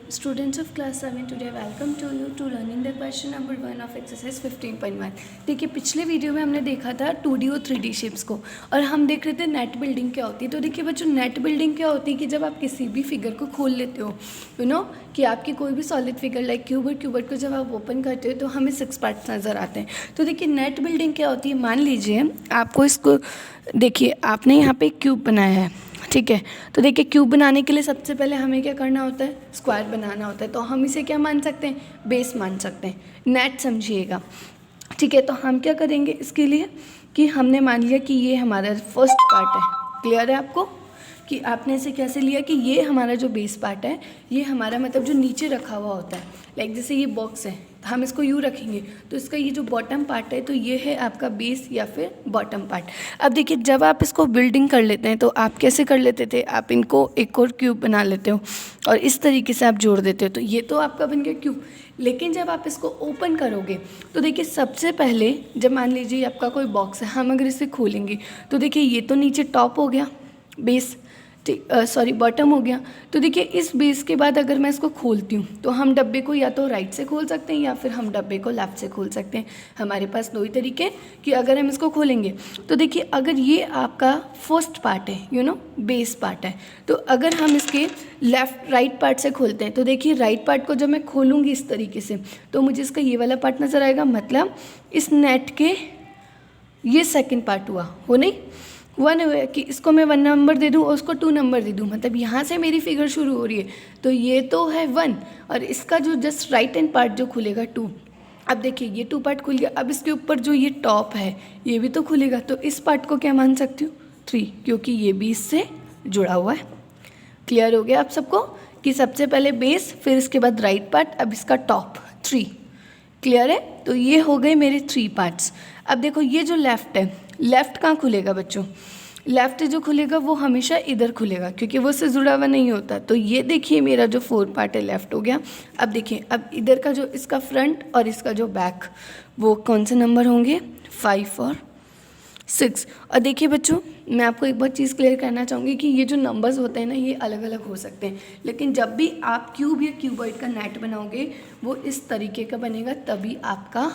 students of class 7, today welcome to you to learning the question number 1 of exercise 15.1। देखिए पिछले video में हमने देखा था 2D और 3D शेप्स को और हम देख रहे थे नेट बिल्डिंग क्या होती है। तो देखिए बच्चों, नेट बिल्डिंग क्या होती है कि जब आप किसी भी फिगर को खोल लेते हो, कि आपकी कोई भी सॉलिड फिगर लाइक क्यूब और क्यूबर्ड को जब आप ओपन करते हो तो हमें 6 पार्ट्स नज़र आते हैं। तो देखिए नेट बिल्डिंग क्या होती है, मान लीजिए आपको इसको देखिए, आपने यहाँ पे एक क्यूब बनाया है, ठीक है। तो देखिए क्यूब बनाने के लिए सबसे पहले हमें क्या करना होता है, स्क्वायर बनाना होता है। तो हम इसे क्या मान सकते हैं, बेस मान सकते हैं, नेट समझिएगा, ठीक है। तो हम क्या करेंगे इसके लिए कि हमने मान लिया कि ये हमारा फर्स्ट पार्ट है। क्लियर है आपको कि आपने इसे कैसे लिया कि ये हमारा जो बेस पार्ट है, ये हमारा मतलब जो नीचे रखा हुआ होता है, लाइक जैसे ये बॉक्स है हम इसको यूँ रखेंगे तो इसका ये जो बॉटम पार्ट है तो ये है आपका बेस या फिर बॉटम पार्ट। अब देखिए जब आप इसको बिल्डिंग कर लेते हैं तो आप कैसे कर लेते थे, आप इनको एक और क्यूब बना लेते हो और इस तरीके से आप जोड़ देते हो, तो ये तो आपका बन गया क्यूब। लेकिन जब आप इसको ओपन करोगे तो देखिए सबसे पहले जब मान लीजिए आपका कोई बॉक्स है, हम अगर इसे खोलेंगे तो देखिए ये तो नीचे टॉप हो गया, बेस बॉटम हो गया। तो देखिए इस बेस के बाद अगर मैं इसको खोलती हूँ तो हम डब्बे को या तो राइट से खोल सकते हैं या फिर हम डब्बे को लेफ़्ट से खोल सकते हैं। हमारे पास दो ही तरीके कि अगर हम इसको खोलेंगे तो देखिए अगर ये आपका फर्स्ट पार्ट है, बेस पार्ट है, तो अगर हम इसके राइट पार्ट से खोलते हैं तो देखिए राइट पार्ट को जब मैं खोलूँगी इस तरीके से तो मुझे इसका ये वाला पार्ट नज़र आएगा, मतलब इस नेट के ये सेकेंड पार्ट हुआ, हो नहीं 1 कि इसको मैं 1 नंबर दे दूँ और उसको 2 नंबर दे दूँ, मतलब यहाँ से मेरी फिगर शुरू हो रही है। तो ये तो है 1 और इसका जो जस्ट राइट हैंड पार्ट जो खुलेगा 2। अब देखिए ये 2 पार्ट खुल गया, अब इसके ऊपर जो ये टॉप है ये भी तो खुलेगा, तो इस पार्ट को क्या मान सकती हूँ 3, क्योंकि ये भी इससे जुड़ा हुआ है। क्लियर हो गया आप सबको कि सबसे पहले बेस, फिर इसके बाद राइट पार्ट, अब इसका टॉप 3। क्लियर है, तो ये हो गए मेरे 3 पार्ट्स। अब देखो ये जो लेफ़्ट है, लेफ़्ट कहाँ खुलेगा बच्चों, लेफ़्ट जो खुलेगा वो हमेशा इधर खुलेगा क्योंकि वो उससे जुड़ा हुआ नहीं होता। तो ये देखिए मेरा जो 4 पार्ट है लेफ़्ट हो गया। अब देखिए अब इधर का जो इसका फ्रंट और इसका जो बैक वो कौन से नंबर होंगे, 5 और 6। और देखिए बच्चों मैं आपको एक बात चीज़ क्लियर करना चाहूँगी कि ये जो नंबर्स होते हैं ना ये अलग अलग हो सकते हैं, लेकिन जब भी आप क्यूब या क्यूबॉइड का नेट बनाओगे वो इस तरीके का बनेगा, तभी आपका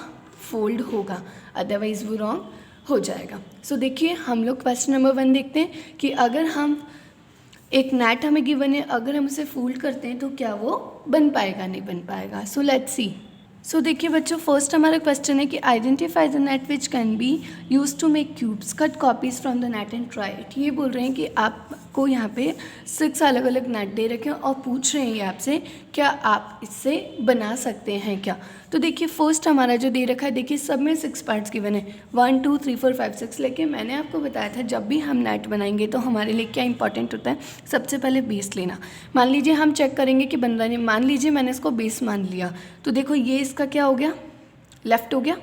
फोल्ड होगा, अदरवाइज़ वो रॉन्ग हो जाएगा। सो देखिए हम लोग क्वेश्चन नंबर 1 देखते हैं कि अगर हम एक नेट हमें गिवन है, अगर हम उसे फोल्ड करते हैं तो क्या वो बन पाएगा, नहीं बन पाएगा। So let's see. सो देखिए बच्चों फर्स्ट हमारा क्वेश्चन है कि identify the net which can be use to make cubes, cut copies from the net and try it. ये बोल रहे हैं कि आपको यहाँ पे 6 अलग अलग नेट दे रखे हैं और पूछ रहे हैं ये आपसे क्या आप इससे बना सकते हैं क्या। तो देखिए फर्स्ट हमारा जो दे रखा है, देखिए सब में 6 पार्ट्स गिवन है, 1 2 3 4 5 6। लेकिन मैंने आपको बताया था जब भी हम नेट बनाएंगे तो हमारे लिए क्या इंपॉर्टेंट होता है, सबसे पहले बेस लेना। मान लीजिए हम चेक करेंगे कि बंदा ने, मान लीजिए मैंने इसको बेस मान लिया, तो देखो ये इसका क्या हो गया, लेफ़्ट हो गया,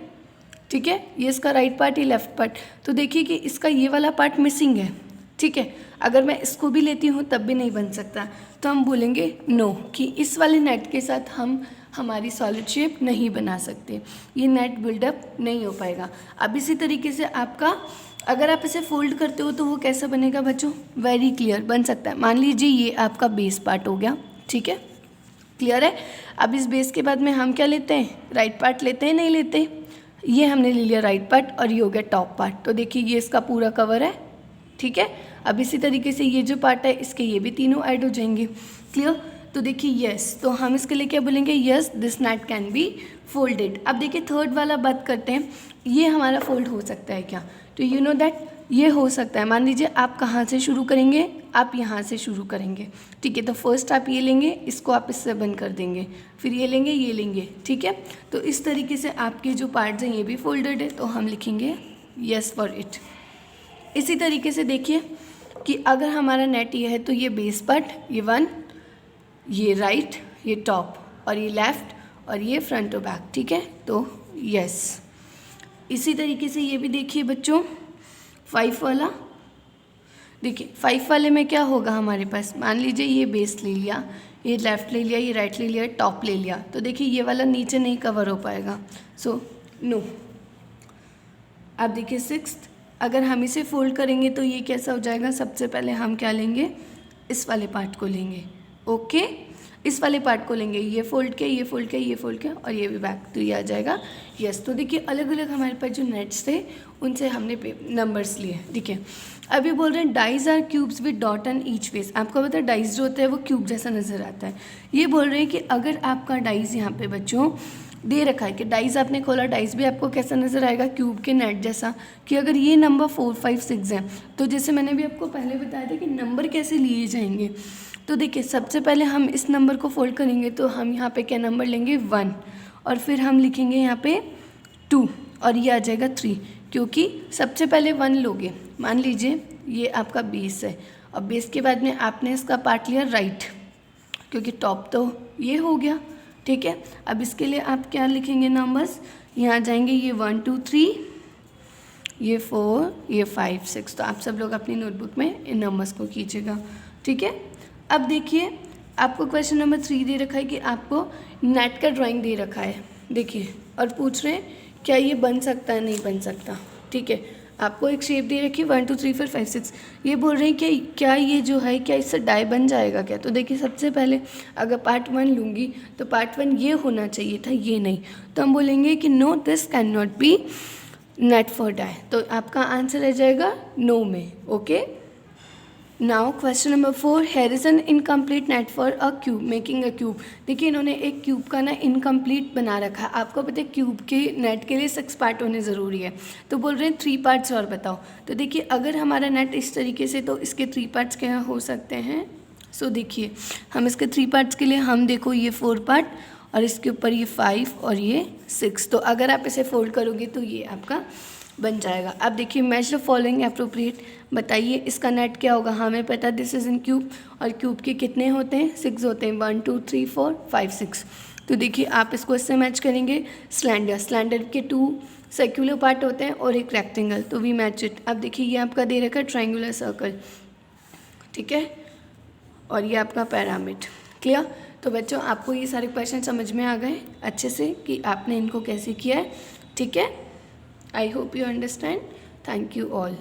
ठीक है, ये इसका राइट पार्ट, ये लेफ़्ट पार्ट। तो देखिए कि इसका ये वाला पार्ट मिसिंग है, ठीक है। अगर मैं इसको भी लेती हूँ तब भी नहीं बन सकता, तो हम बोलेंगे नो कि इस वाले नेट के साथ हम हमारी सॉलिड शेप नहीं बना सकते, ये नेट बिल्डअप नहीं हो पाएगा। अब इसी तरीके से आपका अगर आप इसे फोल्ड करते हो तो वो कैसा बनेगा बच्चों, वेरी क्लियर बन सकता है। मान लीजिए ये आपका बेस पार्ट हो गया, ठीक है, क्लियर है। अब इस बेस के बाद में हम क्या लेते हैं, राइट पार्ट लेते हैं, नहीं लेते, ये हमने ले लिया राइट पार्ट और ये हो गया टॉप पार्ट। तो देखिए ये इसका पूरा कवर है, ठीक है। अब इसी तरीके से ये जो पार्ट है इसके ये भी तीनों ऐड हो जाएंगे, क्लियर। तो देखिए यस, तो हम इसके लिए क्या बोलेंगे, yes this net can be folded. अब देखिए थर्ड वाला बात करते हैं, ये हमारा फोल्ड हो सकता है क्या, तो यू नो दैट ये हो सकता है। मान लीजिए आप कहाँ से शुरू करेंगे, आप यहाँ से शुरू करेंगे, ठीक है। तो फर्स्ट आप ये लेंगे, इसको आप इससे बंद कर देंगे, फिर ये लेंगे, ये लेंगे, ठीक है। तो इस तरीके से आपके जो पार्ट्स हैं ये भी फोल्डेड है, तो हम लिखेंगे यस फॉर इट। इसी तरीके से देखिए कि अगर हमारा नेट ये है तो ये बेस पार्ट, ये 1, ये राइट, ये टॉप और ये लेफ़्ट और ये फ्रंट और बैक, ठीक है। तो यस इसी तरीके से ये भी देखिए बच्चों 5 वाला, देखिए 5 वाले में क्या होगा हमारे पास, मान लीजिए ये बेस ले लिया, ये लेफ़्ट ले लिया, ये राइट ले लिया, टॉप ले लिया, तो देखिए ये वाला नीचे नहीं कवर हो पाएगा, सो नो। अब देखिए 6th, अगर हम इसे फोल्ड करेंगे तो ये कैसा हो जाएगा, सबसे पहले हम क्या लेंगे, इस वाले पार्ट को लेंगे, ओके। इस वाले पार्ट को लेंगे, ये फोल्ड किया, ये फोल्ड किया, ये फोल्ड किया और ये भी बैक, तो ये आ जाएगा यस। तो देखिए अलग अलग हमारे पास जो नेट्स थे उनसे हमने नंबर्स लिए, ठीक है। अभी बोल रहे हैं dies are cubes with dot and each face. आपको पता है डाइज जो होता है वो क्यूब जैसा नज़र आता है। ये बोल रहे हैं कि अगर आपका डाइज यहाँ पे बच्चों दे रखा है कि डाइज आपने खोला, डाइज भी आपको कैसा नज़र आएगा, क्यूब के नेट जैसा, कि अगर ये नंबर 4, 5, 6 है तो जैसे मैंने भी आपको पहले बताया था कि नंबर कैसे लिए जाएंगे। तो देखिए सबसे पहले हम इस नंबर को फोल्ड करेंगे तो हम यहाँ पे क्या नंबर लेंगे 1 और फिर हम लिखेंगे यहाँ पे 2 और ये आ जाएगा 3, क्योंकि सबसे पहले 1 लोगे। मान लीजिए ये आपका बेस है और बेस के बाद में आपने इसका पार्ट लिया राइट, क्योंकि टॉप तो ये हो गया, ठीक है। अब इसके लिए आप क्या लिखेंगे नंबर्स, यहाँ जाएंगे ये 1, 2, 3, ये 4, ये 5, 6। तो आप सब लोग अपनी नोटबुक में इन नंबर्स को कीजिएगा, ठीक है। अब देखिए आपको क्वेश्चन नंबर 3 दे रखा है कि आपको नेट का ड्राइंग दे रखा है, देखिए, और पूछ रहे हैं क्या ये बन सकता है, नहीं बन सकता, ठीक है। आपको एक शेप दे रखी है 1, 2, 3, 4, 5, 6। ये बोल रहे हैं कि क्या ये जो है क्या इससे डाई बन जाएगा क्या। तो देखिए सबसे पहले अगर पार्ट 1 लूँगी तो पार्ट 1 ये होना चाहिए था, ये नहीं, तो हम बोलेंगे कि no this can not be net for die. तो आपका आंसर रह जाएगा नो में, okay. Now question number 4, here is an incomplete net for a cube making a cube. देखिए इन्होंने एक क्यूब का ना इनकम्प्लीट बना रखा है। आपको पता है क्यूब के नेट के लिए 6 पार्ट होने ज़रूरी है, तो बोल रहे हैं 3 पार्ट्स और बताओ। तो देखिए अगर हमारा नेट इस तरीके से, तो इसके 3 पार्ट्स क्या हो सकते हैं। सो देखिए हम इसके 3 पार्ट्स के लिए हम देखो ये 4 पार्ट और इसके ऊपर ये 5 और ये 6। तो अगर आप इसे फोल्ड करोगे तो ये आपका बन जाएगा। अब देखिए मैच द फॉलोइंग अप्रोप्रिएट, बताइए इसका नेट क्या होगा। हमें पता है दिस इज इन क्यूब और क्यूब के कितने होते हैं, 6 होते हैं, 1, 2, 3, 4, 5, 6। तो देखिए आप इसको इससे मैच करेंगे। स्लैंडर, स्लैंडर के 2 सर्कुलर पार्ट होते हैं और एक रेक्टेंगल, तो वी मैच इट। अब देखिए ये आपका दे रखा है ट्रायंगुलर सर्कल, ठीक है, और ये आपका पिरामिड। क्लियर। तो बच्चों आपको ये सारे क्वेश्चन समझ में आ गए अच्छे से कि आपने इनको कैसे किया है, ठीक है। I hope you understand. Thank you all.